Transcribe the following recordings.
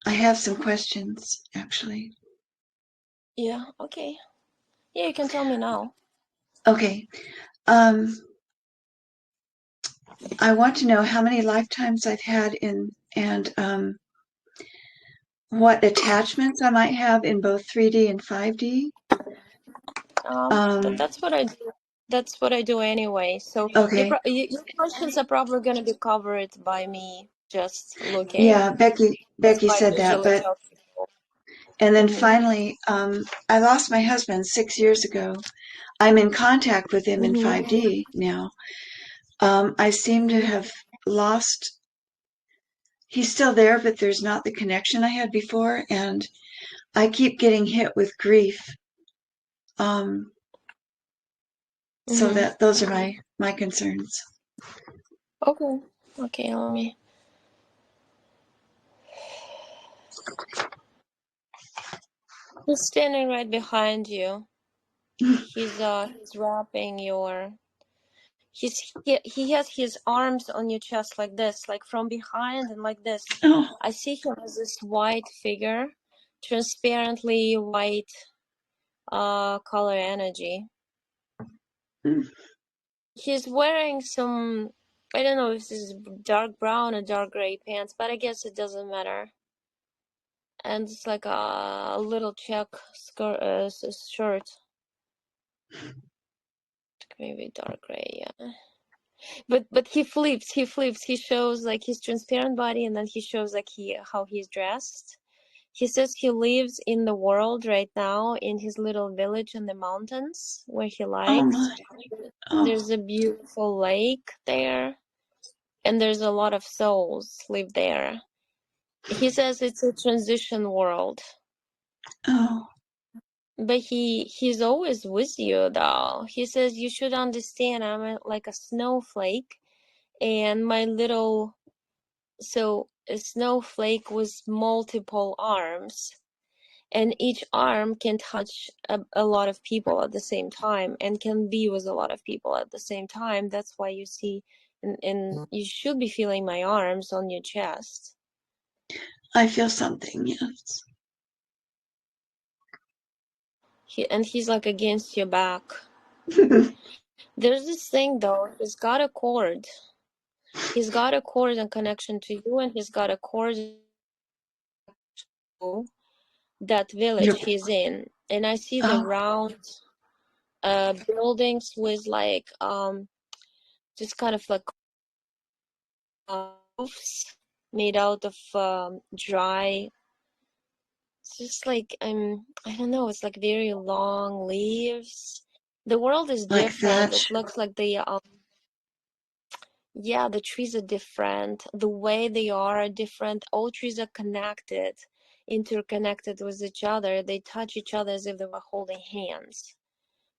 I have some questions, actually. Yeah, okay. Yeah, you can tell me now. Okay. Um, I want to know how many lifetimes I've had and what attachments I might have in both 3D and 5D. But Um, that's what I do. That's what I do anyway. So okay. your questions are probably going to be covered by me just looking. Yeah, That's Becky what I said that, usually but tell people. and then Mm-hmm. finally, I lost my husband 6 years ago. I'm in contact with him in Mm-hmm. 5D now. I seem to Mm-hmm. have lost. He's still there, but there's not the connection I had before, and I keep getting hit with grief. Um, so Mm-hmm. that those are my concerns. Okay. Okay, let me. He's standing right behind you. He's wrapping your. He has his arms on your chest like this, like from behind and like this. Oh, I see him as this white figure, transparently white, color energy. mm, He's wearing some, I don't know if this is dark brown or dark gray pants, but I guess it doesn't matter. And it's like a little check shirt, maybe dark gray, yeah. But he shows like his transparent body, and then he shows like how he's dressed. He says he lives in the world right now in his little village in the mountains where he oh likes. my, oh, There's a beautiful lake there, and there's a lot of souls live there. He says it's a transition world, oh, but he's always with you though. He says you should understand like a snowflake, and my little so a snowflake with multiple arms, and each arm can touch a lot of people at the same time and can be with a lot of people at the same time. That's why you see, and you should be feeling my arms on your chest. I feel something. Yes. He's like against your back. There's this thing though, he's got a cord. He's got a cord and connection to you, and he's got a cord to that village You're, he's in. And I see the oh, round buildings with like just kind of like roofs made out of dry. It's just like I don't know. It's like very long leaves. The world is like different. It thatch. looks like yeah, the trees are different. The way they are different. All trees are connected, interconnected with each other. They touch each other as if they were holding hands.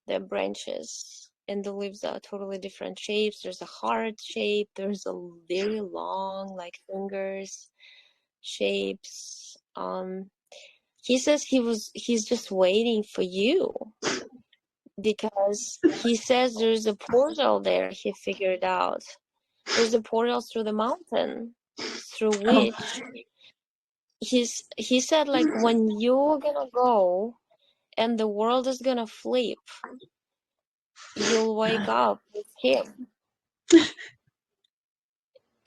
Their branches and the leaves are totally different shapes. There's a heart shape. There's a very long, like fingers shapes. He says he's just waiting for you because he says there's a portal there. He figured out there's a portal through the mountain, through Oh, which he said like when you're gonna go and the world is gonna flip, you'll wake up with him.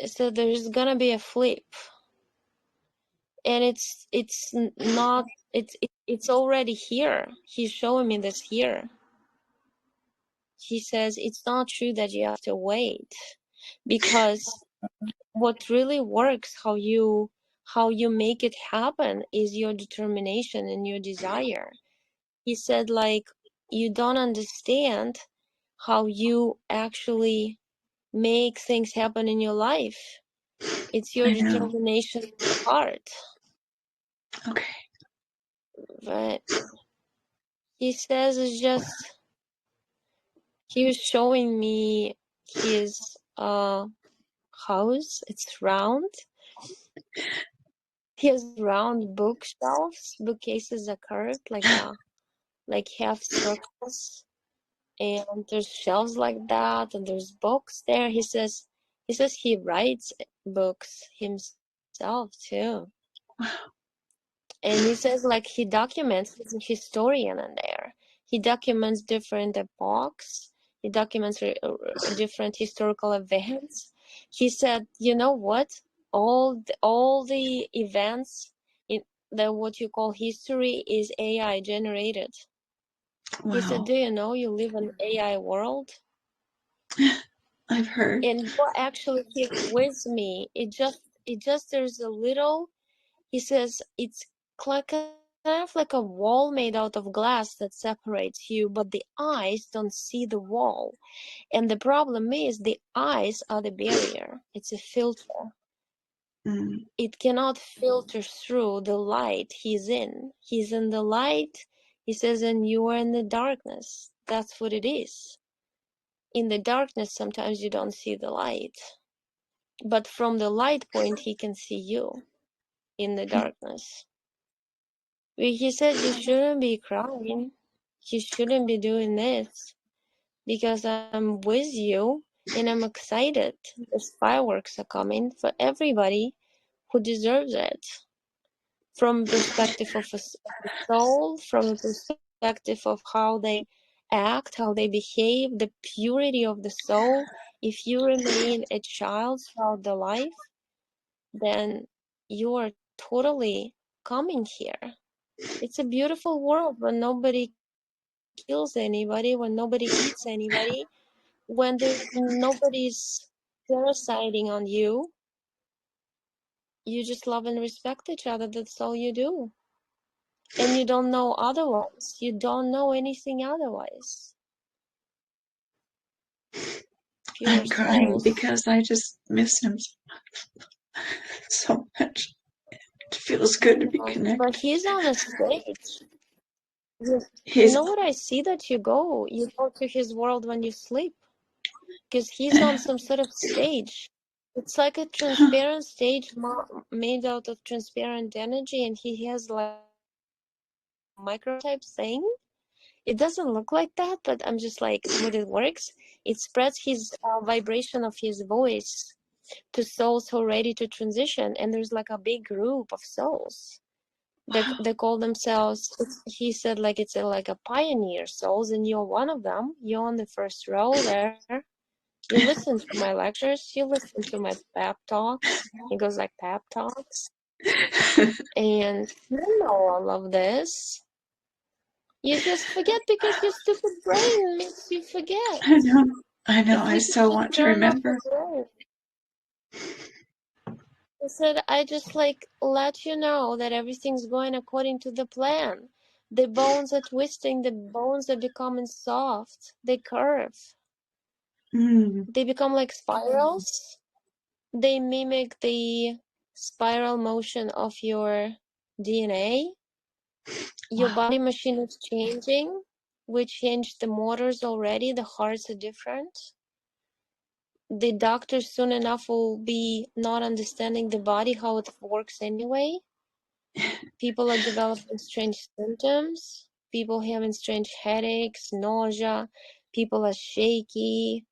So there's gonna be a flip, and not it's already here. He's showing me this here. He says it's not true that you have to wait, because what really works, how you make it happen, is your determination and your desire. He said like you don't understand how you actually make things happen in your life. It's your I know. determination in your heart. Okay. But he says it's just he was showing me his house. It's round. He has round bookshelves. Bookcases are curved like half circles, and there's shelves like that, and there's books there. He says he writes books himself too. And he says like he documents, he's a historian in there. He documents different epochs. He documents different historical events. He said, you know what? All the events in the what you call history is AI generated. He said, Wow. do you know you live in an AI world? I've heard. And you're actually here with me. It just there's a little, he says it's like a kind of like a wall made out of glass that separates you, but the eyes don't see the wall. And the problem is the eyes are the barrier. It's a filter. Mm, It cannot filter through the light he's in. He's in the light, he says, and you are in the darkness. That's what it is. In the darkness, sometimes you don't see the light. But from the light point, he can see you in the darkness. He said, you shouldn't be crying. You shouldn't be doing this because I'm with you and I'm excited. These fireworks are coming for everybody who deserves it. From perspective of a soul, from a perspective of how they act, how they behave, the purity of the soul. If you remain a child throughout the life, then you are totally coming here. It's a beautiful world when nobody kills anybody, when nobody eats anybody, when there's nobody's parasiting on you. You just love and respect each other. That's all you do. And you don't know otherwise. You don't know anything otherwise. Pure I'm crying souls. because I just miss him so much. It feels good to be But connected. he's on a stage. You He's, know what I see that you go? You go to his world when you sleep. Because he's on some sort of stage. It's like a transparent stage made out of transparent energy, and he has like a micro type thing. It doesn't look like that, but I'm just like, what it works. It spreads his vibration of his voice to souls who are ready to transition, and there's like a big group of souls. They call themselves. He said like it's like a pioneer souls, and you're one of them. You're on the first row there. You listen to my lectures, you listen to my pep talks. He goes like pep talks. And you know all of this. You just forget because your stupid brain makes you forget. I know, I know, If I we could so just want to turn off the remember. brain. I said, I just like let you know that everything's going according to the plan. The bones are twisting, the bones are becoming soft, they curve. Mm, They become like spirals. They mimic the spiral motion of your DNA. Your wow. body machine is changing. We changed the motors already. The hearts are different. The doctors soon enough will be not understanding the body, how it works anyway. People are developing strange symptoms. People having strange headaches, nausea. People are shaky.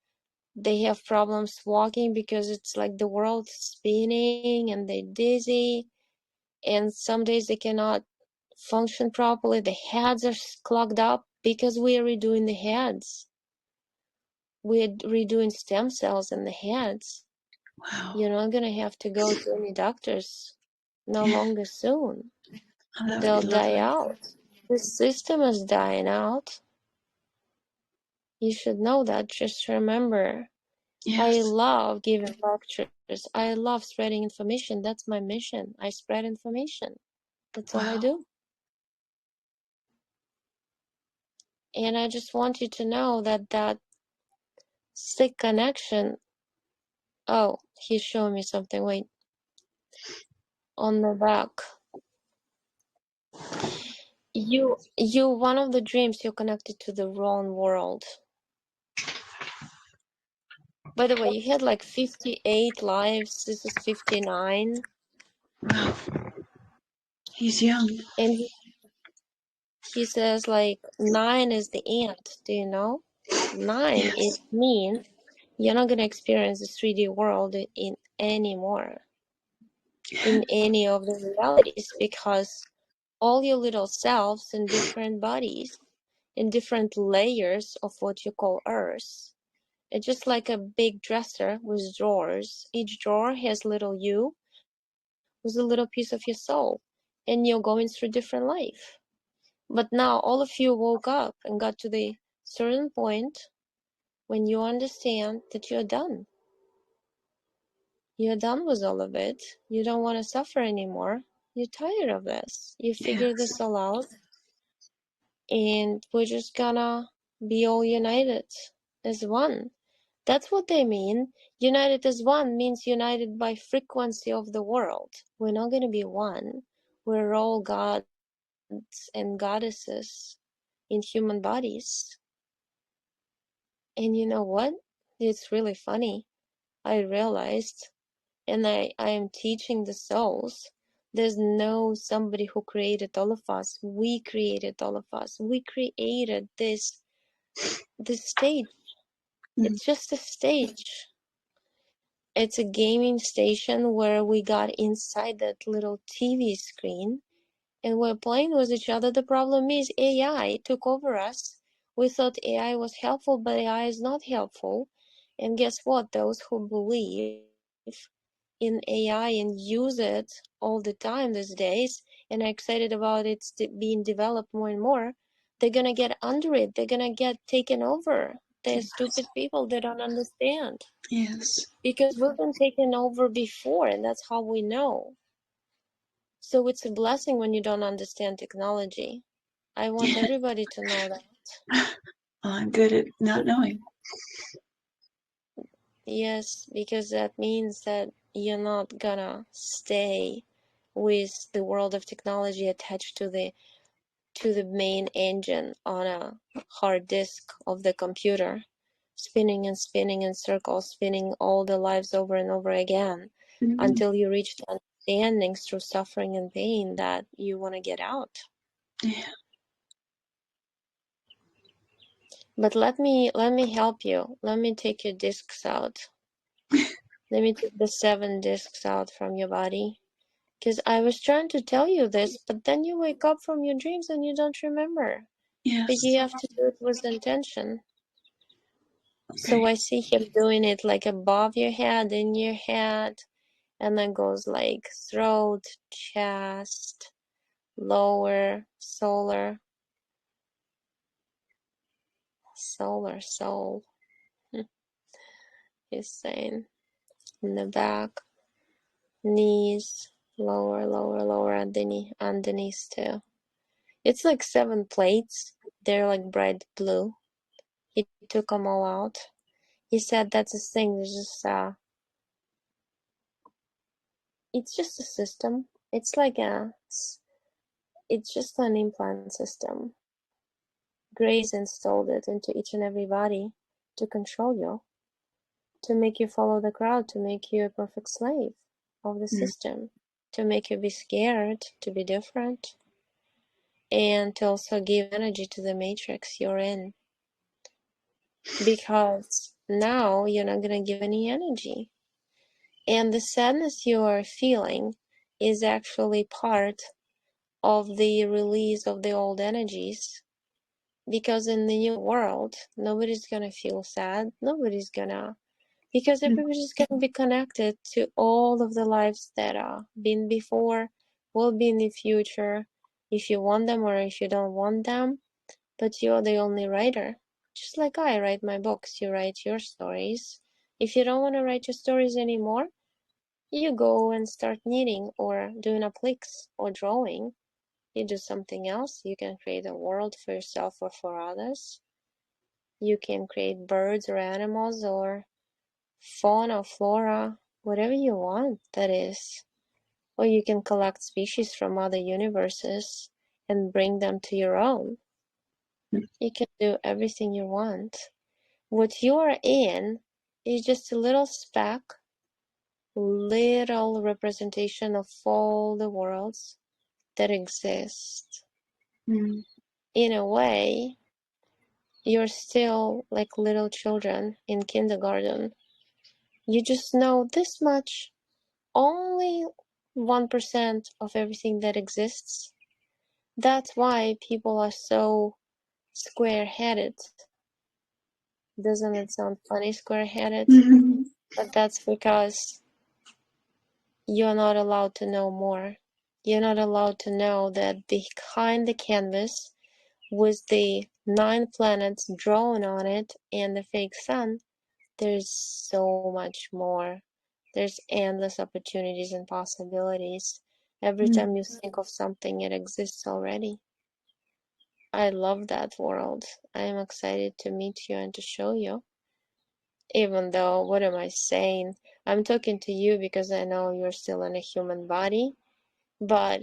They have problems walking because it's like the world's spinning and they're dizzy. And some days they cannot function properly. The heads are clogged up because we are redoing the heads. We're redoing stem cells in the heads. Wow. You're not gonna have to go to any doctors no longer soon. Oh, that would be They'll die lovely. out. The system is dying out. You should know that. Just remember, I Yes. love giving lectures. I love spreading information. That's my mission. I spread information. That's all I Wow. do. And I just want you to know that that sick connection. Oh, he's showing me something. Wait, on the back. You, one of the dreams you're connected to the wrong world. By the way, you had like 58 lives. This is 59. Wow. He's young. And he says like 9 is the end. Do you know? 9, Yes. it means you're not gonna experience the 3D world in anymore. In any of the realities because all your little selves in different bodies, in different layers of what you call Earth. It's just like a big dresser with drawers. Each drawer has little you with a little piece of your soul, and you're going through different life. But now all of you woke up and got to the certain point when you understand that you're done. You're done with all of it. You don't want to suffer anymore. You're tired of this. You figured Yes. this all out, and we're just gonna be all united as one. That's what they mean. United as one means united by frequency of the world. We're not gonna be one. We're all gods and goddesses in human bodies. And you know what? It's really funny. I realized, and I am teaching the souls, there's no somebody who created all of us. We created all of us. We created this stage. Mm. It's just a stage. It's a gaming station where we got inside that little TV screen and we're playing with each other. The problem is AI took over us. We thought AI was helpful, but AI is not helpful. And guess what? Those who believe in AI and use it all the time these days and are excited about it being developed more and more, they're gonna get under it. They're gonna get taken over. They're stupid people. They don't understand. Yes. Because we've been taken over before, and that's how we know. So it's a blessing when you don't understand technology. I want Yeah. everybody to know that. I'm good at not knowing. Yes, because that means that you're not gonna stay with the world of technology attached to the main engine on a hard disk of the computer, spinning and spinning in circles, spinning all the lives over and over again Mm. until you reach the understanding through suffering and pain that you want to get out. Yeah. But let me help you. Let me take your discs out. Let me take the 7 discs out from your body. Because I was trying to tell you this, but then you wake up from your dreams and you don't remember. But Yes. you have to do it with intention. Okay. So I see him doing it like above your head, in your head, and then goes like throat, chest, lower, soul. He's saying in the back, knees, lower, underneath too. It's like 7 plates. They're like bright blue. He took them all out. He said that's a thing. There's just it's just a system. It's just an implant system. Grace installed it into each and every body to control you, to make you follow the crowd, to make you a perfect slave of the Mm. system, to make you be scared, to be different, and to also give energy to the matrix you're in. Because now you're not going to give any energy. And the sadness you are feeling is actually part of the release of the old energies. Because in the new world, nobody's gonna feel sad. Because Mm. everybody's gonna be connected to all of the lives that are been before, will be in the future, if you want them or if you don't want them. But you're the only writer. Just like I write my books, you write your stories. If you don't want to write your stories anymore, you go and start knitting or doing appliques or drawing. You do something else. You can create a world for yourself or for others. You can create birds or animals or fauna, flora, whatever you want, that is. Or you can collect species from other universes and bring them to your own. You can do everything you want. What you are in is just a little speck, little representation of all the worlds that exist. Mm. In a way, you're still like little children in kindergarten. You just know this much, only 1% of everything that exists. That's why people are so square-headed. Doesn't it sound funny, square-headed? Mhm. But that's because you're not allowed to know more. You're not allowed to know that behind the canvas, with the 9 planets drawn on it and the fake sun, there's so much more. There's endless opportunities and possibilities. Every time you think of something, it exists already. I love that world. I am excited to meet you and to show you. Even though, what am I saying? I'm talking to you because I know you're still in a human body, but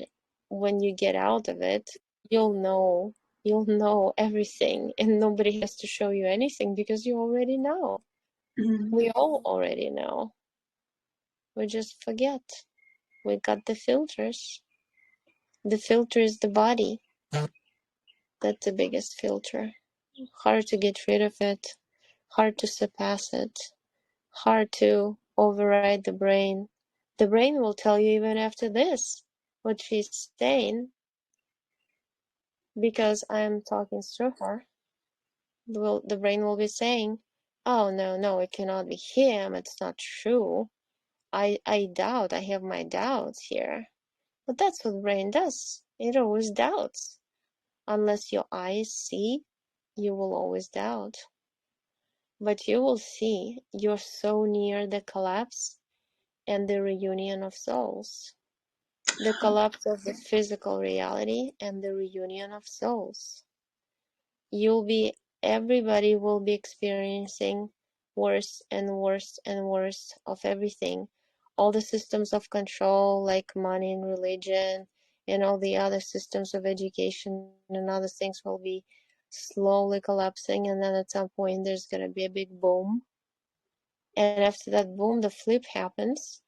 when you get out of it, you'll know. You'll know everything, and nobody has to show you anything because you already know. Mhm. We all already know. We just forget. We got the filters. The filter is the body. That's the biggest filter. Hard to get rid of it, hard to surpass it, hard to override the brain. The brain will tell you even after this what she's saying because I'm talking through her. The brain will be saying, "Oh no, no, it cannot be him. It's not true. I doubt. I have my doubts here." But that's what brain does. It always doubts. Unless your eyes see, you will always doubt. But you will see you're so near the collapse and the reunion of souls. The collapse of the physical reality and the reunion of souls. You'll be, everybody will be experiencing worse and worse and worse of everything. All the systems of control, like money and religion, and all the other systems of education and other things will be slowly collapsing. And then at some point, there's going to be a big boom. And after that boom, the flip happens,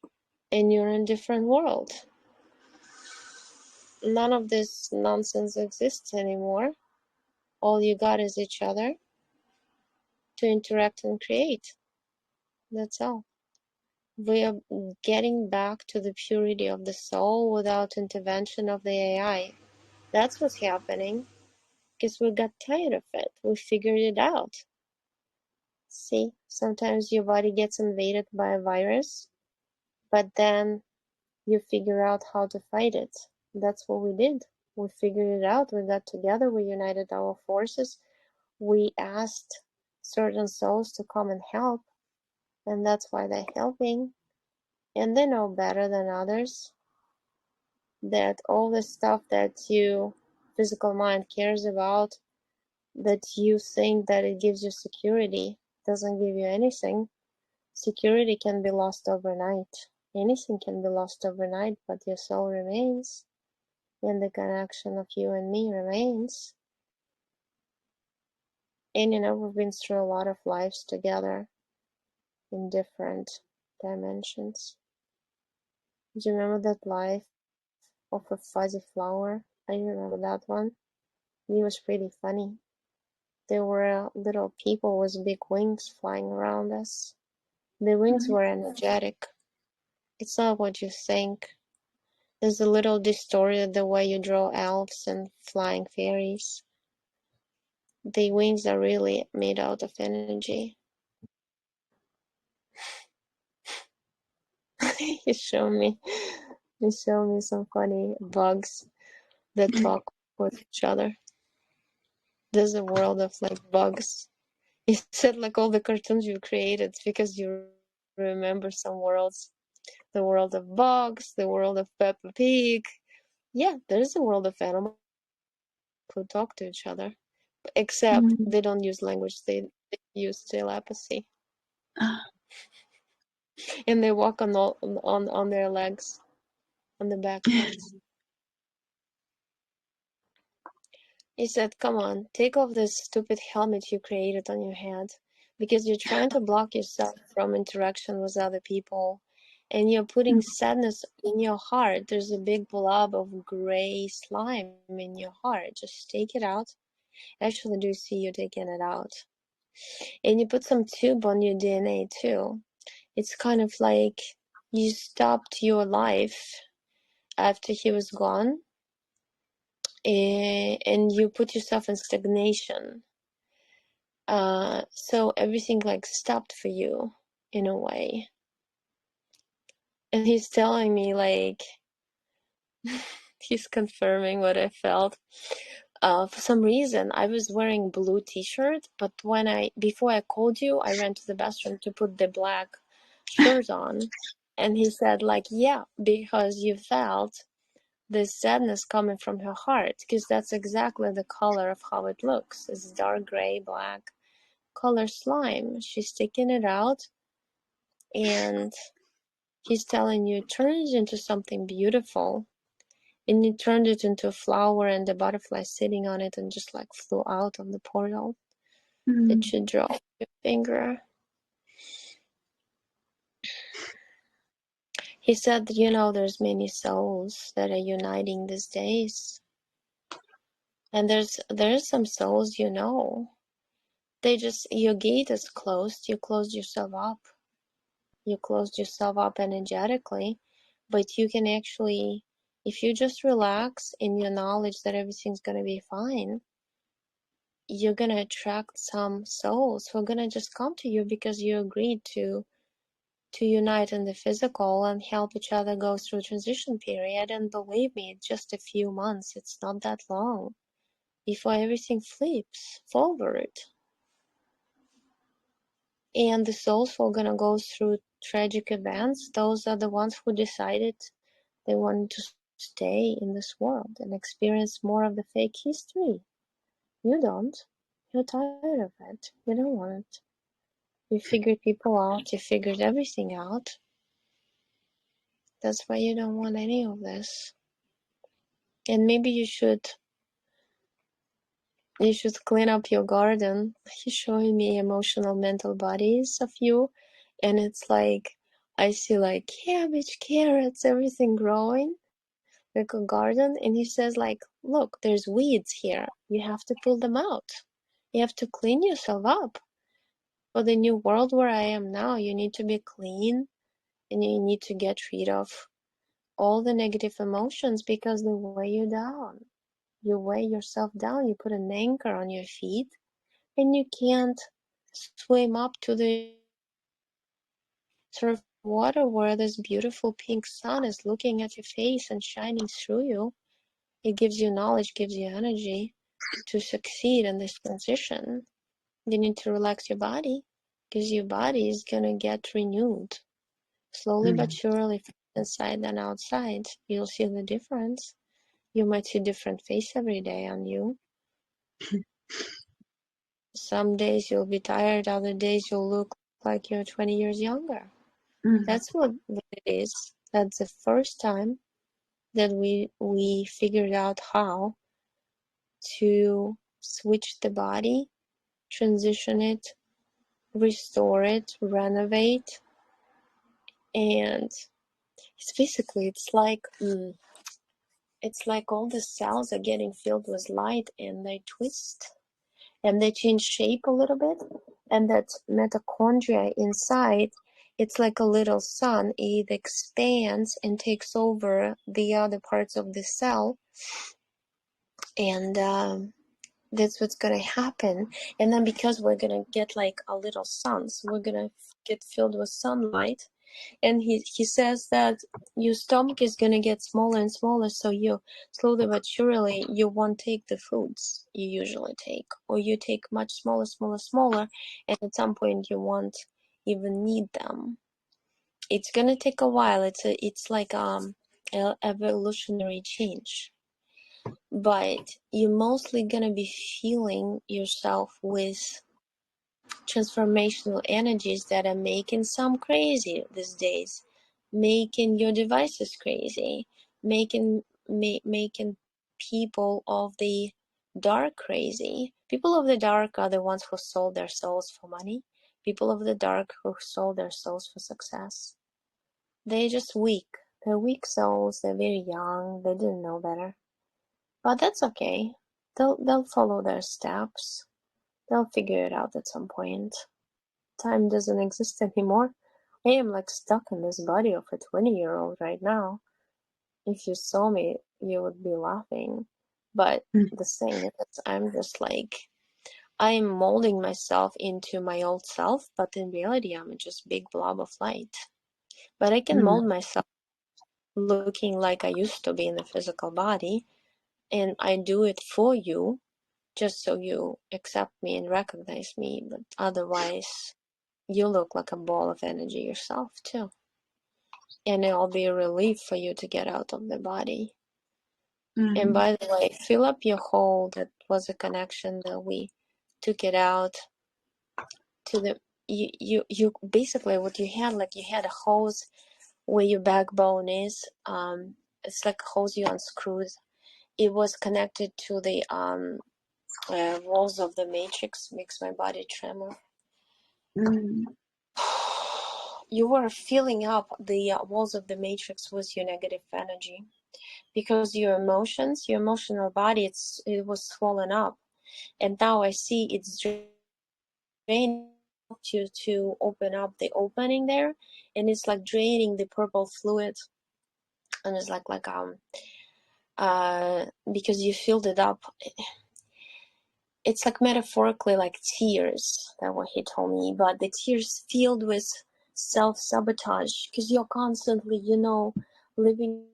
and you're in a different world. None of this nonsense exists anymore. All you got is each other to interact and create. That's all. We are getting back to the purity of the soul without intervention of the AI. That's what's happening because we got tired of it. We figured it out. See, sometimes your body gets invaded by a virus, but then you figure out how to fight it. That's what we did. We figured it out. We got together. We united our forces. We asked certain souls to come and help, and that's why they're helping. And they know better than others that all the stuff that you physical mind cares about, that you think that it gives you security, doesn't give you anything. Security can be lost overnight. Anything can be lost overnight, but your soul remains, and the connection of you and me remains. And we've been through a lot of lives together in different dimensions. Do you remember that life of a fuzzy flower? I remember that one. It was pretty funny. There were little people with big wings flying around us. The wings were energetic. It's not what you think. There's a little distorted the way you draw elves and flying fairies. The wings are really made out of energy. you show me, you show me some funny bugs that talk with each other. There's a world of like bugs. You said like all the cartoons you created because you remember some worlds. The world of bugs, the world of Peppa Pig. Yeah, there's a world of animals who talk to each other. Except Mhm. they don't use language, they use telepathy. And they walk on their legs, on the back legs. He said, "Come on, take off this stupid helmet you created on your head, because you're trying to block yourself from interaction with other people, and you're putting sadness in your heart. There's a big blob of gray slime in your heart. Just take it out. Actually, do see you taking it out. And you put some tube on your DNA too. It's kind of like you stopped your life after he was gone, and you put yourself in stagnation. So everything like stopped for you in a way. And he's telling me like he's confirming what I felt. For some reason, I was wearing blue t-shirt, but before I called you, I ran to the bathroom to put the black shirt on, and he said like, yeah, because you felt this sadness coming from her heart, because that's exactly the color of how it looks. It's dark gray, black color slime. She's taking it out, and he's telling you it turns into something beautiful. And you turned it into a flower, and the butterfly sitting on it and just like flew out of the portal that you draw with your finger. He said, you know, there's many souls that are uniting these days. And there's some souls, you know. Your gate is closed. You closed yourself up. You closed yourself up energetically. But you can actually, if you just relax in your knowledge that everything's going to be fine, you're going to attract some souls who are going to just come to you because you agreed to unite in the physical and help each other go through transition period. And believe me, it's just a few months. It's not that long before everything flips forward. And the souls who are going to go through tragic events, those are the ones who decided they wanted to stay in this world and experience more of the fake history. You don't. You're tired of it. You don't want it. You figured people out. You figured everything out. That's why you don't want any of this. And maybe you should clean up your garden. He's showing me emotional mental bodies of you, and it's like I see like cabbage, carrots, everything growing like a garden. And he says like, look, there's weeds here. You have to pull them out. You have to clean yourself up. For the new world where I am now, you need to be clean, and you need to get rid of all the negative emotions because they weigh you down. You weigh yourself down, you put an anchor on your feet, and you can't swim up to the surface of water where this beautiful pink sun is looking at your face and shining through you. It gives you knowledge, gives you energy to succeed in this transition. You need to relax your body because your body is going to get renewed. Slowly but surely, from inside and outside, you'll see the difference. You might see different face every day on you. Some days you'll be tired, other days you'll look like you're 20 years younger. That's what it is. That's the first time that we figured out how to switch the body, transition it, restore it, renovate, and it's like all the cells are getting filled with light and they twist and they change shape a little bit, and that mitochondria inside, it's like a little sun. It expands and takes over the other parts of the cell, and that's what's gonna happen. And then because we're gonna get like a little sun, so we're gonna get filled with sunlight. And he says that your stomach is going to get smaller and smaller, so you slowly but surely you won't take the foods you usually take, or you take much smaller, and at some point you won't even need them. It's going to take a while. It's like evolutionary change, but you're mostly going to be feeling yourself with transformational energies that are making some crazy these days, making your devices crazy, making people of the dark crazy. People of the dark are the ones who sold their souls for money. People of the dark who sold their souls for success. They're just weak. They're weak souls. They're very young. They didn't know better. But that's okay. They'll follow their steps. They'll figure it out at some point. Time doesn't exist anymore. I am like stuck in this body of a 20-year-old right now. If you saw me, you would be laughing. But Mm. the thing is, I'm just like, I'm molding myself into my old self, but in reality, I'm just big blob of light. But I can Mm. mold myself looking like I used to be in the physical body, and I do it for you, just so you accept me and recognize me. But otherwise, you look like a ball of energy yourself too. And it'll be a relief for you to get out of the body. And Mm. by the way, fill up your hole that was a connection that we took it out to the you basically what you had, like you had a hose where your backbone is. It's like a hose you unscrewed. It was connected to the walls of the matrix. Makes my body tremor. Mm. You were filling up the walls of the matrix with your negative energy because your emotions, your emotional body, it was swollen up, and now I see it's draining to open up the opening there, and it's like draining the purple fluid, and it's like because you filled it up. It's like metaphorically like tears. That's what he told me, but the tears filled with self-sabotage because you're constantly, living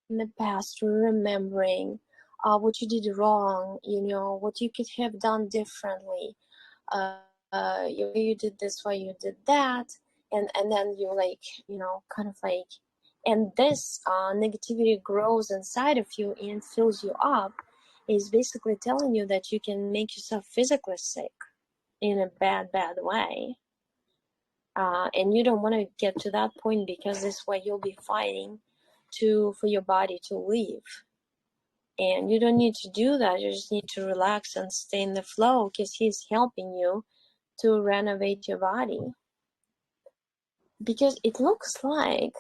in the past, remembering what you did wrong, what you could have done differently. You did this, why you did that, and then you like, kind of like, and this negativity grows inside of you and fills you up. Is basically telling you that you can make yourself physically sick in a bad way. And you don't want to get to that point because this way you'll be fighting for your body to leave. And you don't need to do that. You just need to relax and stay in the flow because he's helping you to renovate your body. Because it looks like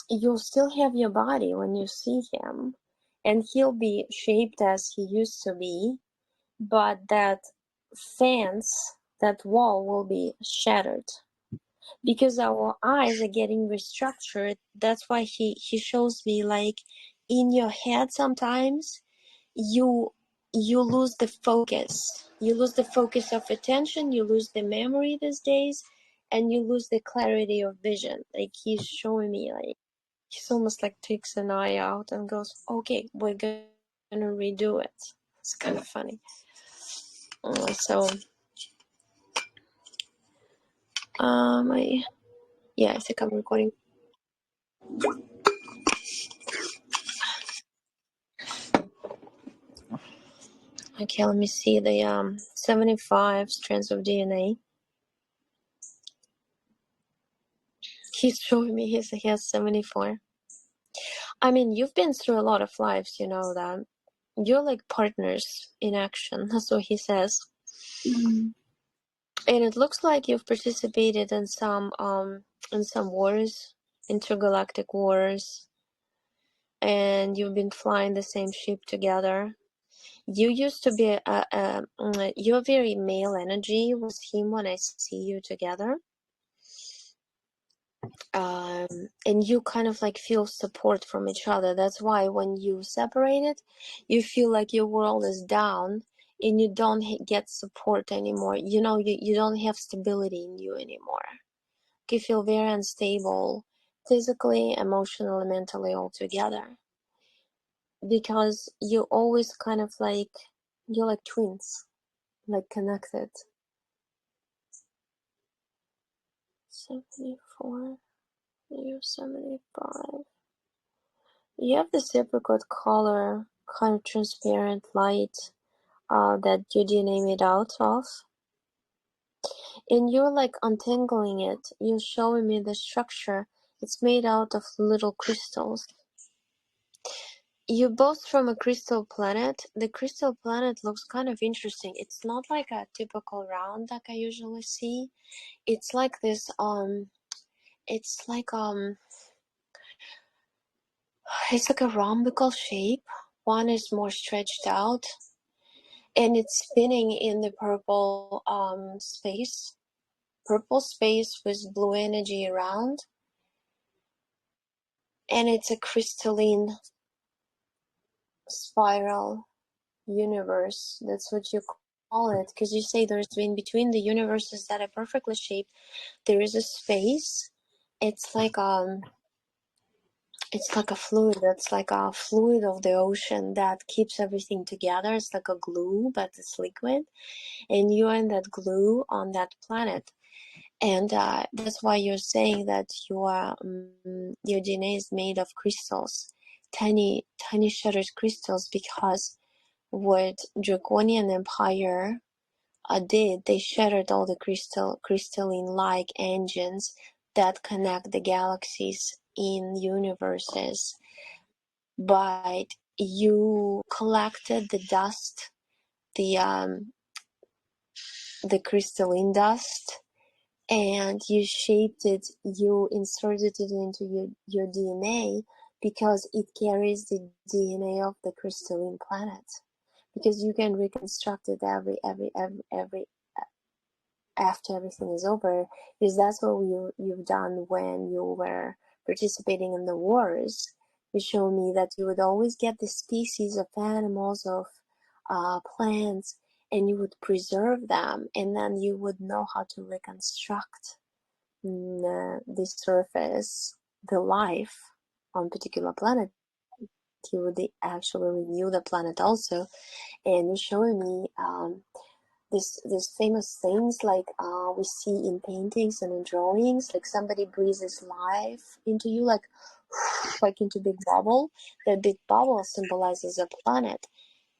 you'll still have your body when you see him, and he'll be shaped as he used to be, but that fence, that wall will be shattered because our eyes are getting restructured. That's why he shows me like in your head sometimes you lose the focus. You lose the focus of attention, you lose the memory these days, and you lose the clarity of vision. Like he's showing me, like he's almost like takes an eye out and goes, okay, we're gonna redo it. It's kind of funny. So I think I'm recording. Okay, let me see the 75 strands of DNA. He's showing me he has 74. I mean, you've been through a lot of lives, you know that. You're like partners in action. That's what he says. Mm. And it looks like you've participated in some wars, intergalactic wars, and you've been flying the same ship together. You used to be you're very male energy with him when I see you together. And you kind of like feel support from each other. That's why when you separated, you feel like your world is down and you don't get support anymore. You don't have stability in you anymore. You feel very unstable physically, emotionally, mentally, all together. Because you always kind of like, you're like twins, like connected. 74, you're 75. You have this apricot color, kind of transparent light that your DNA made out of. And you're like untangling it. You're showing me the structure. It's made out of little crystals. You're both from a crystal planet. The crystal planet looks kind of interesting. It's not like a typical round like I usually see. It's like this, it's like it's like a rhombical shape. One is more stretched out, and it's spinning in the purple space with blue energy around, and it's a crystalline spiral universe. That's what you call it, because you say there's in between the universes that are perfectly shaped, there is a space. It's like a fluid. It's like a fluid of the ocean that keeps everything together. It's like a glue, but it's liquid, and you are in that glue on that planet. And that's why you're saying that your DNA is made of crystals, tiny, tiny shattered crystals, because what Draconian Empire did, they shattered all the crystalline-like engines that connect the galaxies in universes. But you collected the dust, the crystalline dust, and you shaped it, you inserted it into your DNA, because it carries the DNA of the crystalline planet. Because you can reconstruct it every after everything is over, because that's what you've done when you were participating in the wars. You show me that you would always get the species of animals, of plants, and you would preserve them, and then you would know how to reconstruct the surface, the life on particular planet. You would actually renew the planet also. And you're showing me these famous things like we see in paintings and in drawings, like somebody breathes life into you, like into big bubble. That big bubble symbolizes a planet,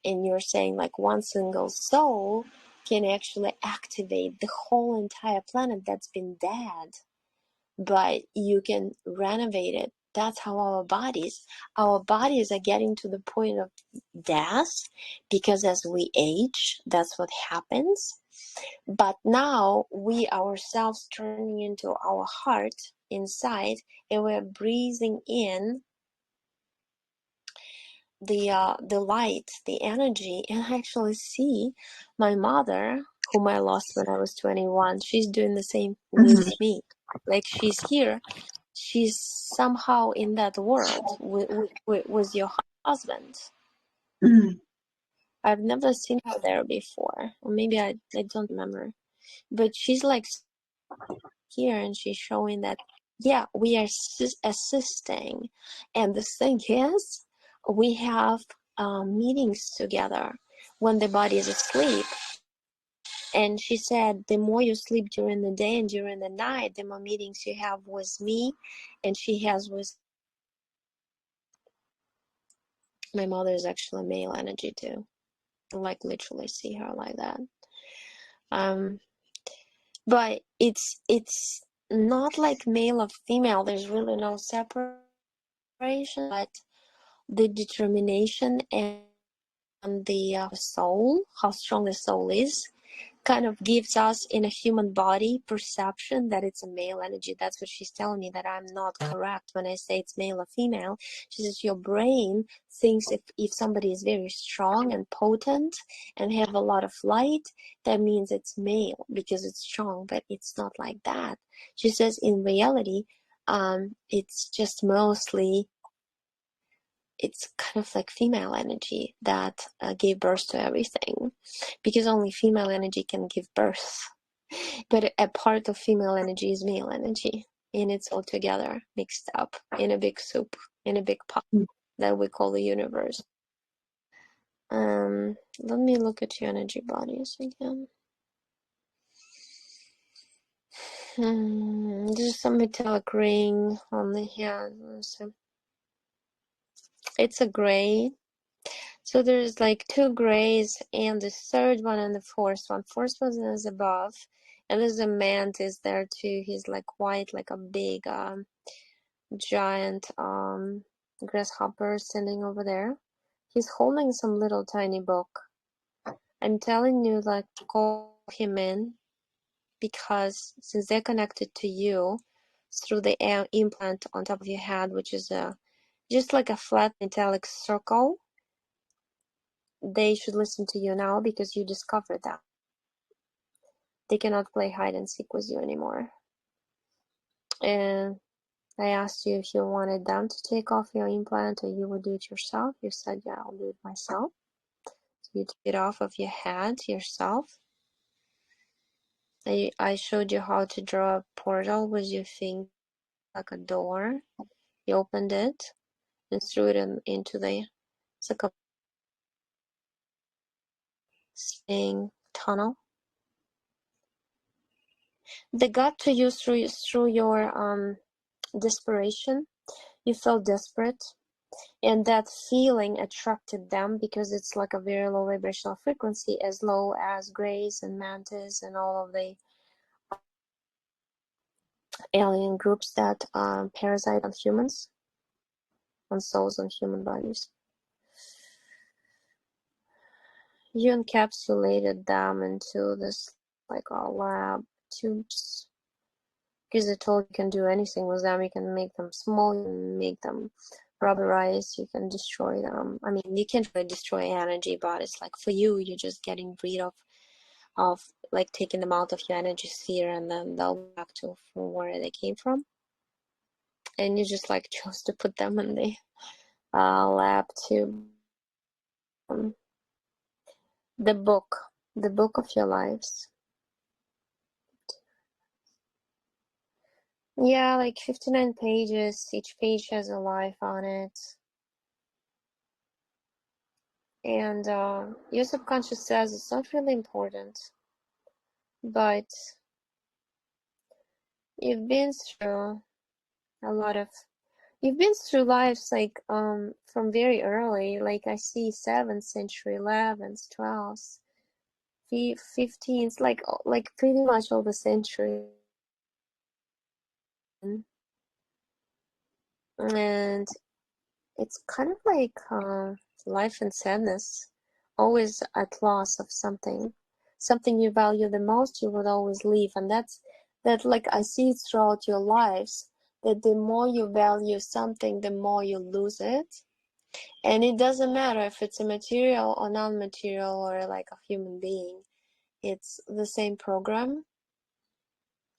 and you're saying like one single soul can actually activate the whole entire planet that's been dead, but you can renovate it. That's how our bodies are getting to the point of death, because as we age, that's what happens. But now we ourselves turning into our heart inside, and we're breathing in the light, the energy. And I actually see my mother, whom I lost when I was 21. She's doing the same with Mhm. me. Like she's here, she's somehow in that world with your husband. Mhm. I've never seen her there before, or maybe I don't remember. But she's like here, and she's showing that, yeah, we are assisting. And the thing is, we have meetings together when the body is asleep. And she said, the more you sleep during the day and during the night, the more meetings you have with me, and she has with my mother. Is actually male energy too. Like literally see her like that. Um, but it's not like male or female. There's really no separation, but the determination and the soul, how strong the soul is, kind of gives us in a human body perception that it's a male energy. That's what she's telling me, that I'm not correct when I say it's male or female. She says your brain thinks if somebody is very strong and potent and have a lot of light, that means it's male because it's strong, but it's not like that. She says in reality, it's just mostly, it's kind of like female energy that gave birth to everything, because only female energy can give birth. But a part of female energy is male energy, and it's all together mixed up in a big soup, in a big pot that we call the universe. Let me look at your energy bodies again. There's some metallic ring on the hand. So it's a gray. So there's like two grays and the third one and the fourth one. Fourth one is above, and there's a mantis there too. He's like white, like a big giant grasshopper standing over there. He's holding some little tiny book. I'm telling you, like, to call him in, because since they're connected to you through the implant on top of your head, which is just like a flat metallic circle, they should listen to you now because you discovered that. They cannot play hide and seek with you anymore. And I asked you if you wanted them to take off your implant or you would do it yourself. You said, yeah, I'll do it myself. So you took it off of your head yourself. I showed you how to draw a portal with your finger, like a door. You opened it and threw it into the, it's like a spinning tunnel. They got to you through your desperation. You felt desperate, and that feeling attracted them because it's like a very low vibrational frequency, as low as grays and mantis and all of the alien groups that parasite on humans, on souls and human bodies. You encapsulated them into this like a lab tubes, because they told you can do anything with them. You can make them small, you can make them rubberized, you can destroy them. I mean, you can't really destroy energy, but it's like for you, you're just getting rid of like taking them out of your energy sphere, and then they'll go back to from where they came from. And you just like chose to put them in the lab tube. The book of your lives. Yeah, like 59 pages. Each page has a life on it. And your subconscious says it's not really important, but you've been through a lot of, you've been through lives like from very early, like I see 7th century, 11th, 12th, 15th, like pretty much all the century. And it's kind of like life and sadness, always at loss of something. Something you value the most, you would always leave. And that like I see it throughout your lives, that the more you value something, the more you lose it. And it doesn't matter if it's a material or non-material or like a human being. It's the same program.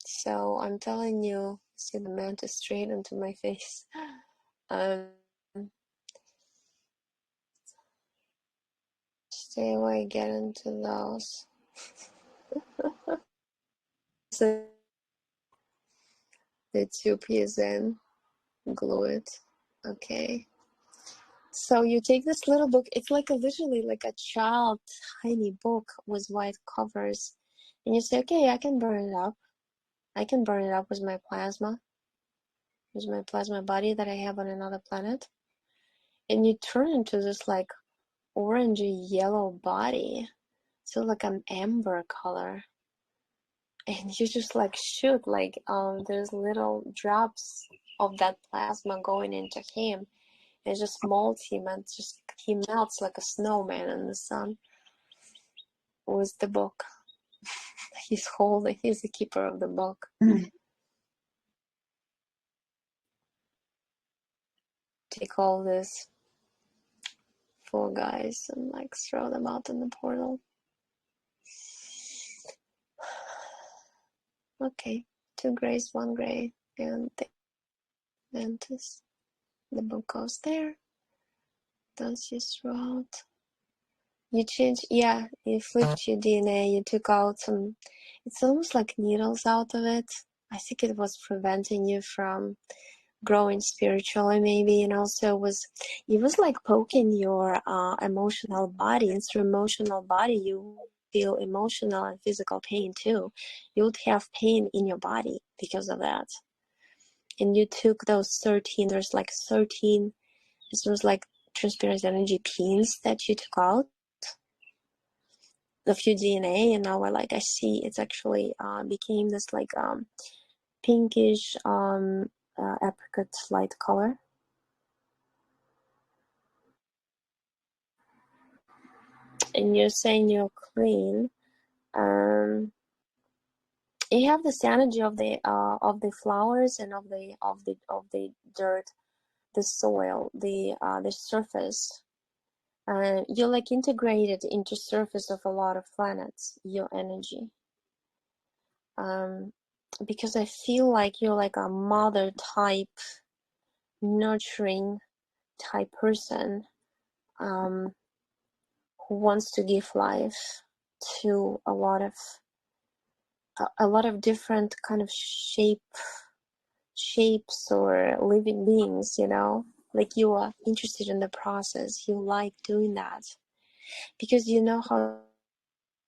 So I'm telling you, see the mantis straight into my face. Stay away, get into those. So the tube is in, glue it. Okay. So you take this little book, it's like literally like a child tiny book with white covers. And you say, okay, I can burn it up. I can burn it up with my plasma body that I have on another planet. And you turn into this like orangey yellow body. So like an amber color. And you just like shoot like there's little drops of that plasma going into him. It just molds him and just he melts like a snowman in the sun with the book. He's holding, he's the keeper of the book. Take all these 4 guys and like throw them out in the portal. Okay, 2 grays, 1 gray, and the mantis. The book goes there. Don't you throw out. You changed, yeah, you flipped your DNA, you took out some, it's almost like needles out of it. I think it was preventing you from growing spiritually maybe, and also it was like poking your emotional body, and through emotional body you feel emotional and physical pain too. You would have pain in your body because of that. And you took those 13, there's like 13, it was like transparent energy pins that you took out of your DNA, and now I see it's actually became this like pinkish apricot light color. And you're saying you're clean. You have this energy of the flowers and of the dirt, the soil, the surface. You're like integrated into surface of a lot of planets. Your energy. because I feel like you're like a mother type, nurturing type person, who wants to give life to a lot of different kind of shapes or living beings, you know, like you are interested in the process, you like doing that because you know how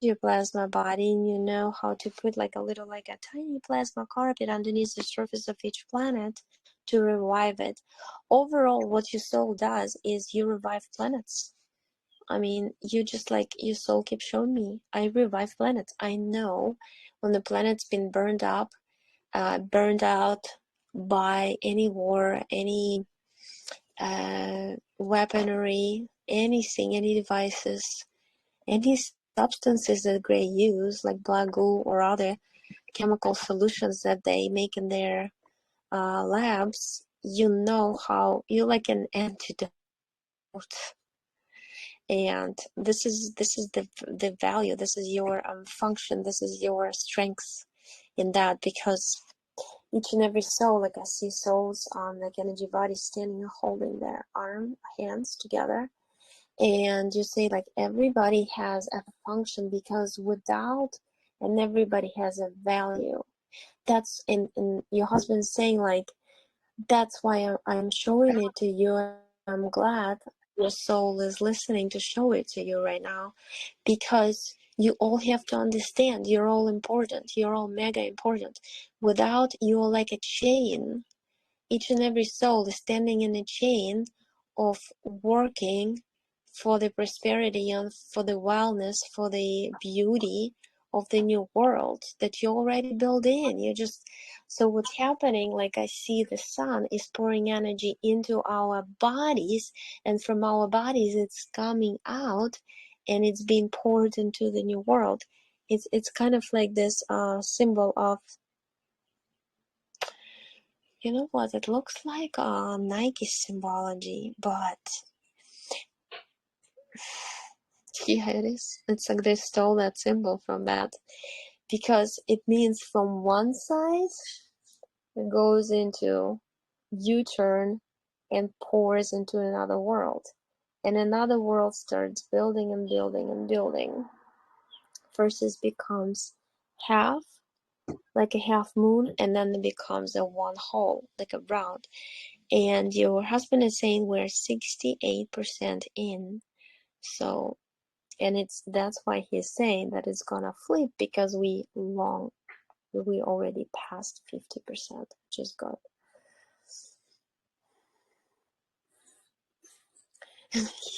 your plasma body, and you know how to put like a little, like a tiny plasma carpet underneath the surface of each planet to revive it. Overall, what your soul does is you revive planets. I mean, you just like, your soul keeps showing me, I revive planets. I know when the planet's been burned up, burned out by any war, any weaponry, anything, any devices, any substances that they use, like black goo or other chemical solutions that they make in their labs, you know how you like an antidote. And this is the value. This is your function. This is your strength in that, because each and every soul, like I see souls on like energy bodies standing and holding their hands together, and you say like everybody has a function, because without, and everybody has a value. That's in your husband's saying like, that's why I'm showing it to you, and I'm glad your soul is listening to show it to you right now, because you all have to understand you're all important, you're all mega important. Without, you're like a chain. Each and every soul is standing in a chain of working for the prosperity and for the wellness, for the beauty of the new world that you already built in. You just, so what's happening, like I see the sun is pouring energy into our bodies, and from our bodies it's coming out, and it's being poured into the new world. It's kind of like this symbol of, you know what, it looks like Nike symbology, but yeah, it is. It's like they stole that symbol from that, because it means from one side it goes into U-turn and pours into another world. And another world starts building and building and building. First it becomes half, like a half moon, and then it becomes a one whole, like a round. And your husband is saying we're 68% in. So, and that's why he's saying that it's gonna flip, because we already passed 50%, which is good.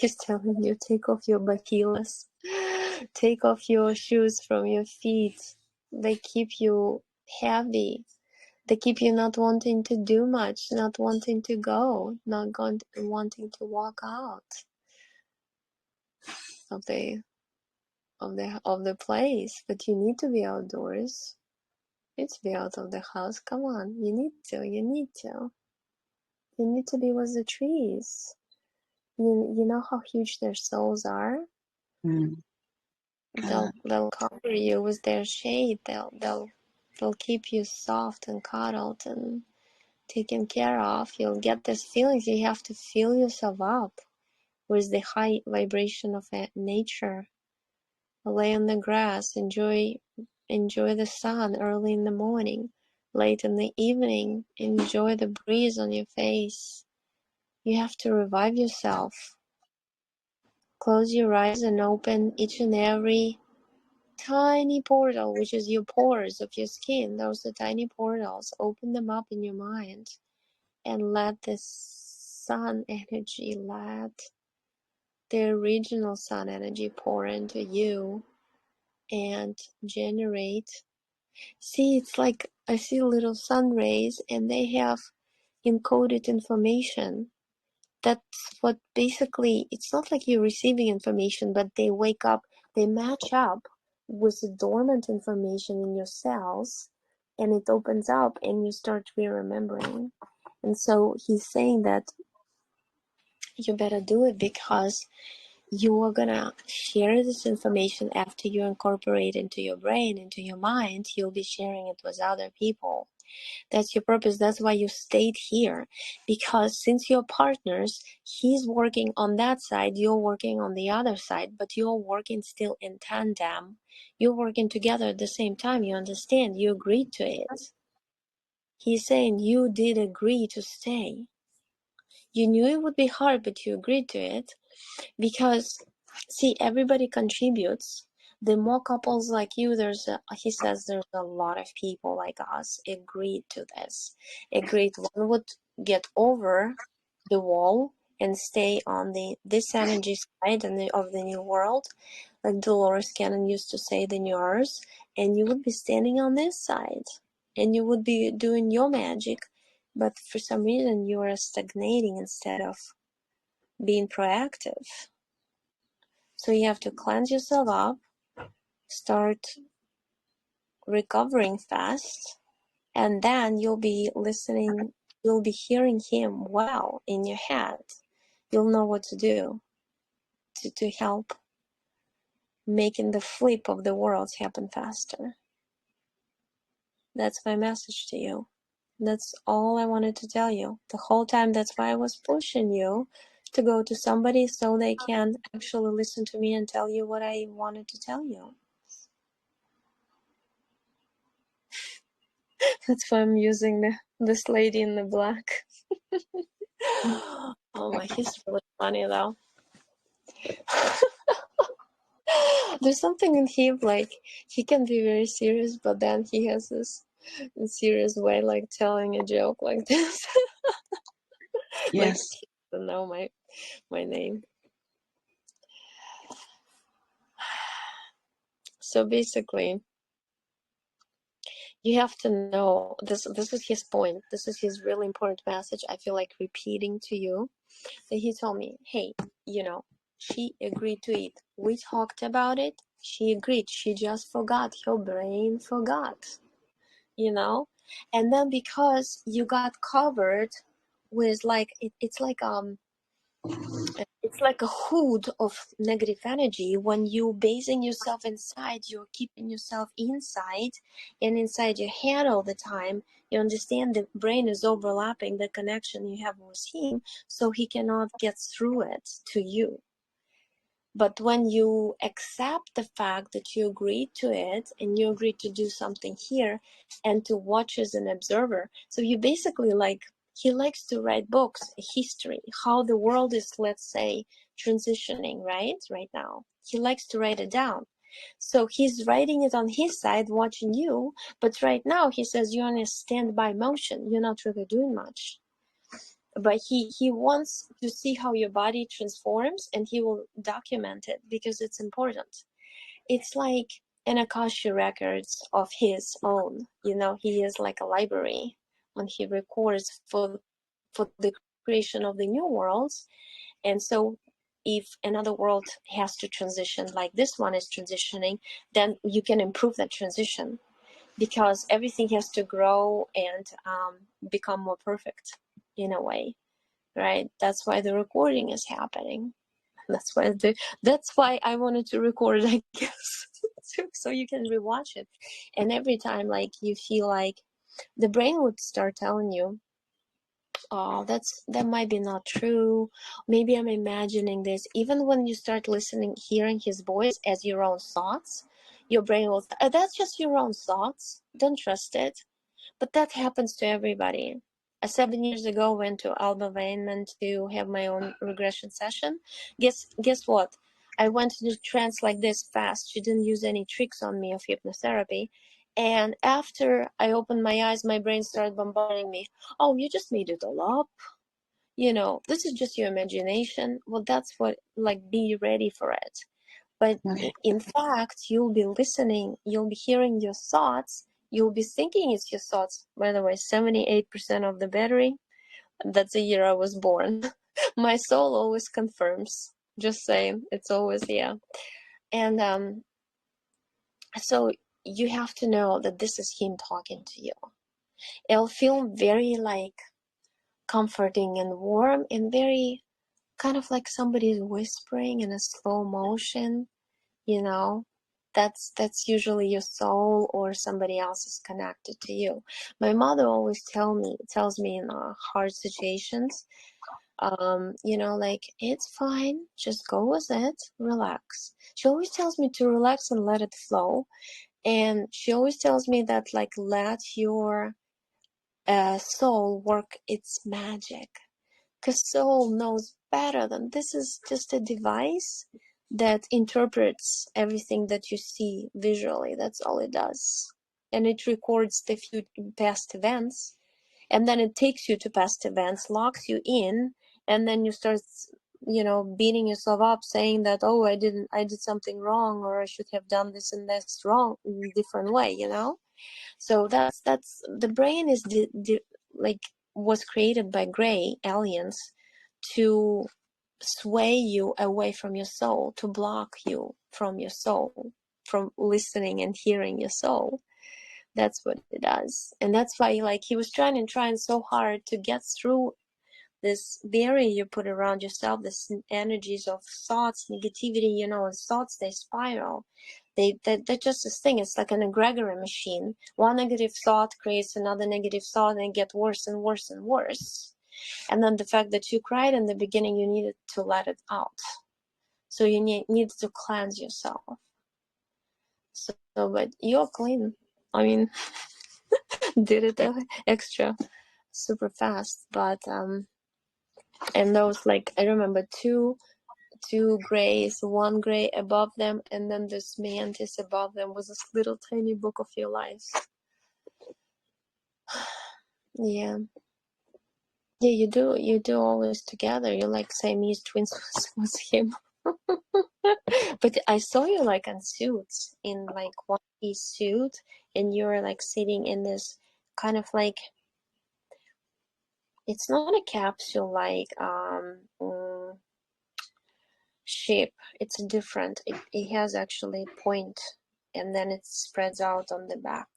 He's telling you, take off your bahilas, take off your shoes from your feet. They keep you heavy. They keep you not wanting to do much, not wanting to go, not going, wanting to walk out of the place. But you need to be outdoors. It's be out of the house. Come on, you need to. You need to. You need to be with the trees. You know how huge their souls are. Mm. They'll cover you with their shade. They'll keep you soft and cuddled and taken care of. You'll get these feelings. You have to fill yourself up with the high vibration of nature. Lay on the grass, enjoy the sun early in the morning, late in the evening, enjoy the breeze on your face. You have to revive yourself. Close your eyes and open each and every tiny portal, which is your pores of your skin. Those are tiny portals. Open them up in your mind and let the sun energy, let the original sun energy pour into you and generate. See, it's like I see little sun rays and they have encoded information. That's what basically, it's not like you're receiving information, but they wake up, they match up with the dormant information in your cells, and it opens up and you start re-remembering. And so he's saying that you better do it, because you are gonna share this information after you incorporate into your brain, into your mind. You'll be sharing it with other people. That's your purpose. That's why you stayed here. Because since you're partners, he's working on that side, you're working on the other side, but you're working still in tandem. You're working together at the same time. You understand? You agreed to it. He's saying you did agree to stay. You knew it would be hard, but you agreed to it. Because, see, everybody contributes. The more couples like you, he says there's a lot of people like us agreed to this. Agreed one would get over the wall and stay on this energy side of the new world, like Dolores Cannon used to say, the new earth, and you would be standing on this side, and you would be doing your magic, but for some reason you are stagnating instead of being proactive. So you have to cleanse yourself up, start recovering fast, and then you'll be listening, you'll be hearing him well in your head. You'll know what to do to help making the flip of the worlds happen faster. That's my message to you. That's all I wanted to tell you. The whole time, that's why I was pushing you to go to somebody so they can actually listen to me and tell you what I wanted to tell you. That's why I'm using this lady in the black. Oh my, he's really funny though. There's something in him, like, he can be very serious, but then he has this serious way, like telling a joke like this. Like, Yes. he doesn't know my name. So basically, you have to know, this is his point. This is his really important message. I feel like repeating to you. So he told me, hey, she agreed to it. We talked about it. She agreed. She just forgot. Her brain forgot, And then because you got covered with like, it's like a hood of negative energy. When you basing yourself inside, you're keeping yourself inside and inside your head all the time. You understand the brain is overlapping the connection you have with him, so he cannot get through it to you. But when you accept the fact that you agreed to it and you agreed to do something here and to watch as an observer, so you basically, like, he likes to write books, history, how the world is, let's say, transitioning, right now. He likes to write it down. So he's writing it on his side, watching you, but right now he says you're in a standby motion. You're not really doing much. But he wants to see how your body transforms, and he will document it because it's important. It's like an Akasha records of his own. He is like a library when he records for the creation of the new worlds. And so if another world has to transition like this one is transitioning, then you can improve that transition, because everything has to grow and become more perfect in a way. Right? That's why the recording is happening. That's why I wanted to record, I guess, so you can rewatch it. And every time, like, you feel like the brain would start telling you, oh, that might be not true. Maybe I'm imagining this. Even when you start listening, hearing his voice as your own thoughts, your brain will, that's just your own thoughts. Don't trust it. But that happens to everybody. 7 years ago, went to Alba Weinman to have my own regression session. Guess what? I went to do trance like this fast. She didn't use any tricks on me of hypnotherapy. And after I opened my eyes, my brain started bombarding me. Oh, you just made it all up. This is just your imagination. Well, that's what, like, be ready for it. But Okay. in fact, you'll be listening, you'll be hearing your thoughts, you'll be thinking it's your thoughts. By the way, 78% of the battery, that's the year I was born. My soul always confirms. Just saying, it's always, yeah. And so you have to know that this is him talking to you. It'll feel very, like, comforting and warm and very kind of like somebody's whispering in a slow motion, you know. That's usually your soul or somebody else is connected to you. My mother always tells me in hard situations, like, it's fine, just go with it, relax. She always tells me to relax and let it flow. And she always tells me that, like, let your soul work its magic. Because soul knows better than this is just a device that interprets everything that you see visually. That's all it does. And it records the past events, and then it takes you to past events, locks you in, and then you start, beating yourself up, saying that, oh, I did something wrong, or I should have done this and that's wrong, different way. So that's the brain is like was created by gray aliens to sway you away from your soul, to block you from your soul, from listening and hearing your soul. That's what it does. And that's why, like, he was trying so hard to get through this barrier you put around yourself, this energies of thoughts, negativity, thoughts, they spiral. They're just this thing. It's like an egregore machine. One negative thought creates another negative thought, and it gets worse and worse and worse. And then the fact that you cried in the beginning, you needed to let it out. So you need to cleanse yourself. So, but you're clean. I mean, did it extra super fast. But and those, like, I remember two grays, one gray above them, and then this mantis above them was this little tiny book of your life. Yeah. Yeah, you do always together. You're like Siamese twins with him. But I saw you like in suits, in like one-piece suit, and you're like sitting in this kind of like, it's not a capsule like shape. It's different. It has actually a point, and then it spreads out on the back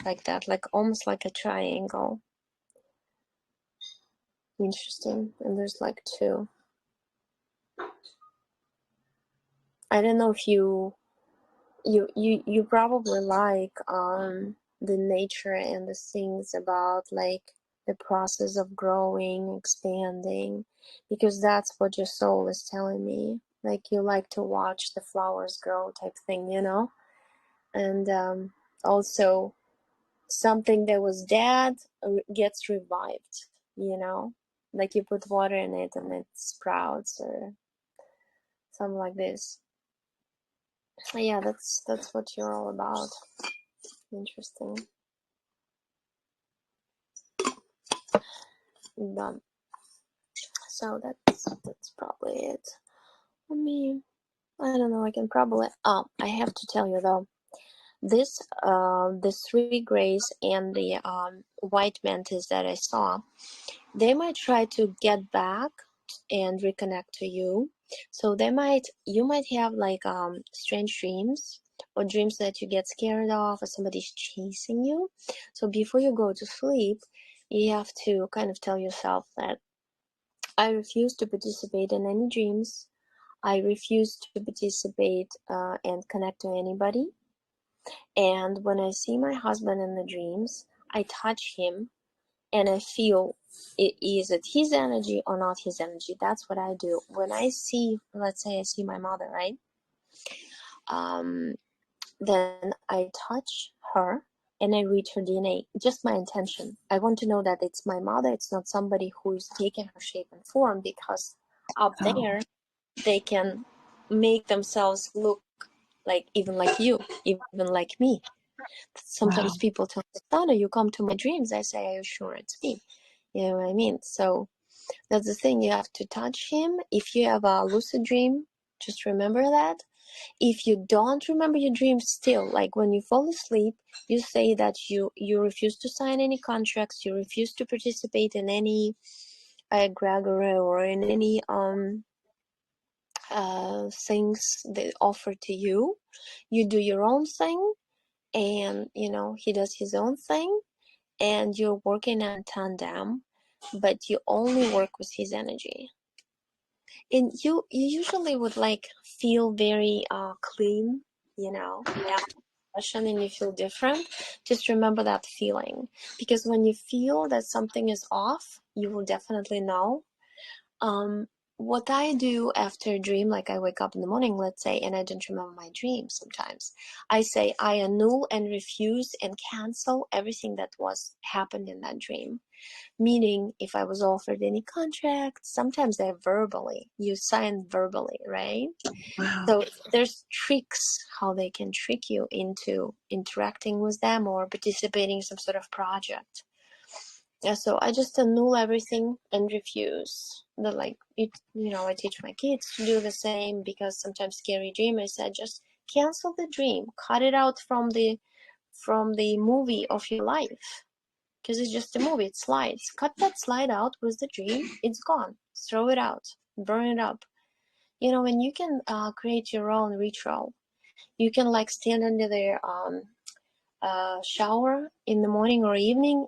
like that, like almost like a triangle. Interesting. And there's like two. I don't know if you probably like the nature and the things about like the process of growing, expanding, because that's what your soul is telling me. Like, you like to watch the flowers grow type thing, and also something that was dead gets revived, like you put water in it and it sprouts or something like this. Yeah, that's what you're all about. Interesting. But, so that's probably it. I mean, I don't know. I can probably. Oh, I have to tell you though. This the three grays and the white mantis that I saw, they might try to get back and reconnect to you. So you might have like strange dreams, or dreams that you get scared of, or somebody's chasing you. So before you go to sleep, you have to kind of tell yourself that I refuse to participate in any dreams. I refuse to participate and connect to anybody. And when I see my husband in the dreams, I touch him and I feel, is it his energy or not his energy? That's what I do. When I see, let's say I see my mother, right? Then I touch her and I read her DNA. Just my intention. I want to know that it's my mother. It's not somebody who's taken her shape and form, because up there they can make themselves look like, even like you, even like me. Sometimes people tell me, Donna, you come to my dreams. I say, are you sure it's me? You know what I mean? So that's the thing. You have to touch him. If you have a lucid dream, just remember that. If you don't remember your dreams still, like when you fall asleep, you say that you refuse to sign any contracts, you refuse to participate in any egregore or in any things they offer to you. You do your own thing, and he does his own thing, and you're working on tandem, but you only work with his energy. And you usually would like feel very clean, after session, and you feel different. Just remember that feeling, because when you feel that something is off, you will definitely know. um what I do after a dream, like I wake up in the morning, let's say, and I don't remember my dream sometimes, I say I annul and refuse and cancel everything that was happened in that dream. Meaning, if I was offered any contract, sometimes you sign verbally, right? Wow. So there's tricks how they can trick you into interacting with them or participating in some sort of project. Yeah, so I just annul everything and refuse. I teach my kids to do the same, because sometimes scary dream, I said, just cancel the dream, cut it out from the movie of your life, because it's just a movie, it slides. Cut that slide out with the dream, it's gone. Throw it out, burn it up. And you can create your own ritual. You can like stand under the shower in the morning or evening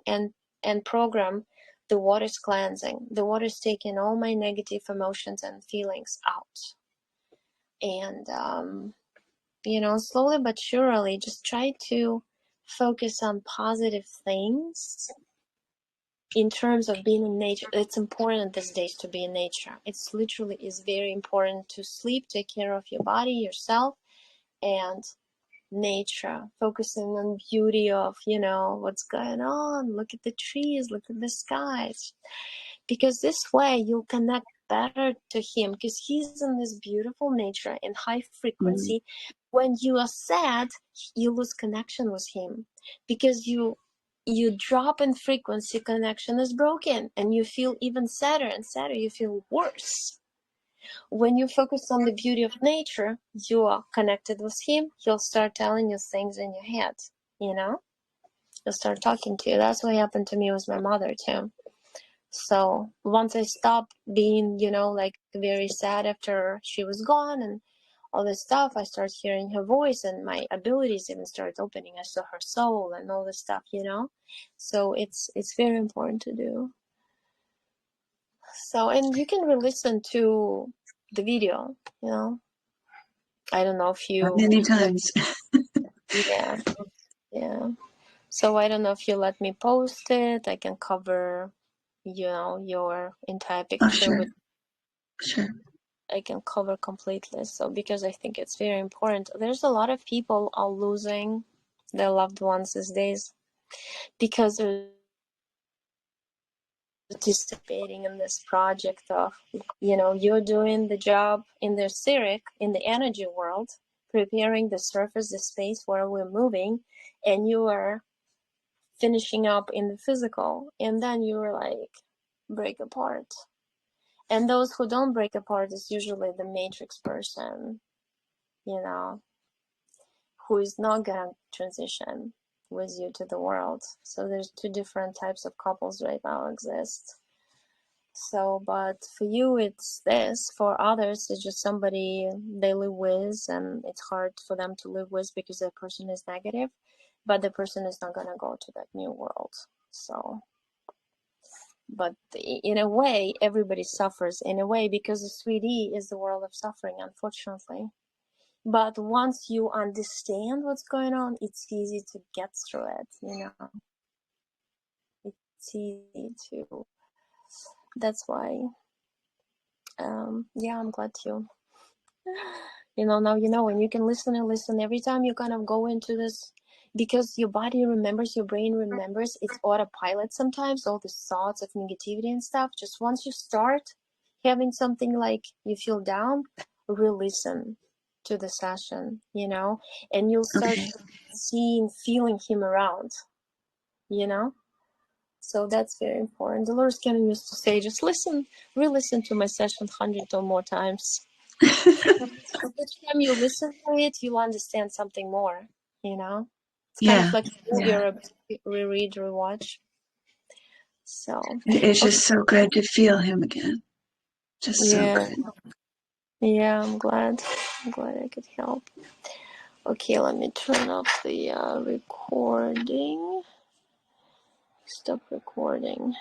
and program the water's cleansing. The water's taking all my negative emotions and feelings out. And slowly but surely, just try to focus on positive things. In terms of being in nature, it's important these days to be in nature. It's literally is very important to sleep, take care of your body, yourself, and nature, focusing on beauty of what's going on. Look at the trees, look at the skies, because this way you'll connect better to him, because he's in this beautiful nature in high Mm. frequency. When you are sad, you lose connection with him, because you drop in frequency, connection is broken, and you feel even sadder and sadder, you feel worse. When you focus on the beauty of nature, you are connected with him. He'll start telling you things in your head, he'll start talking to you. That's what happened to me with my mother too. So once I stopped being, like very sad after she was gone and all this stuff, I started hearing her voice, and my abilities even started opening. I saw her soul and all this stuff, So it's very important to do. So, and you can re-listen to the video, I don't know if you Many let, times. yeah, yeah. So I don't know if you let me post it. I can cover, your entire Oh, picture, sure. but Sure. I can cover completely. So because I think it's very important. There's a lot of people are losing their loved ones these days because they're participating in this project of, you're doing the job in the etheric, in the energy world, preparing the surface, the space where we're moving, and you are finishing up in the physical, and then you are like break apart. And those who don't break apart is usually the matrix person, who is not gonna transition with you to the world. So there's two different types of couples right now exist. So, but for you, it's this. For others, it's just somebody they live with, and it's hard for them to live with because that person is negative, but the person is not gonna go to that new world. So, but in a way, everybody suffers in a way, because the 3D is the world of suffering, unfortunately. But once you understand what's going on, it's easy to get through it, It's easy to. That's why, yeah, I'm glad you. Now when you can listen and listen every time you kind of go into this, because your body remembers, your brain remembers, it's autopilot sometimes, all the thoughts of negativity and stuff. Just once you start having something like you feel down, re-listen to the session, and you'll start Okay. feeling him around, so that's very important. Dolores Cannon used to say, just re-listen to my session 100 or more times. Each time you listen to it, you'll understand something more, It's kind of Yeah. like a movie Yeah. or a reread, rewatch. So, It's okay. just so good to feel him again. Just so Yeah, good. yeah, I'm glad. I could help. Okay, let me turn off the recording. Stop recording.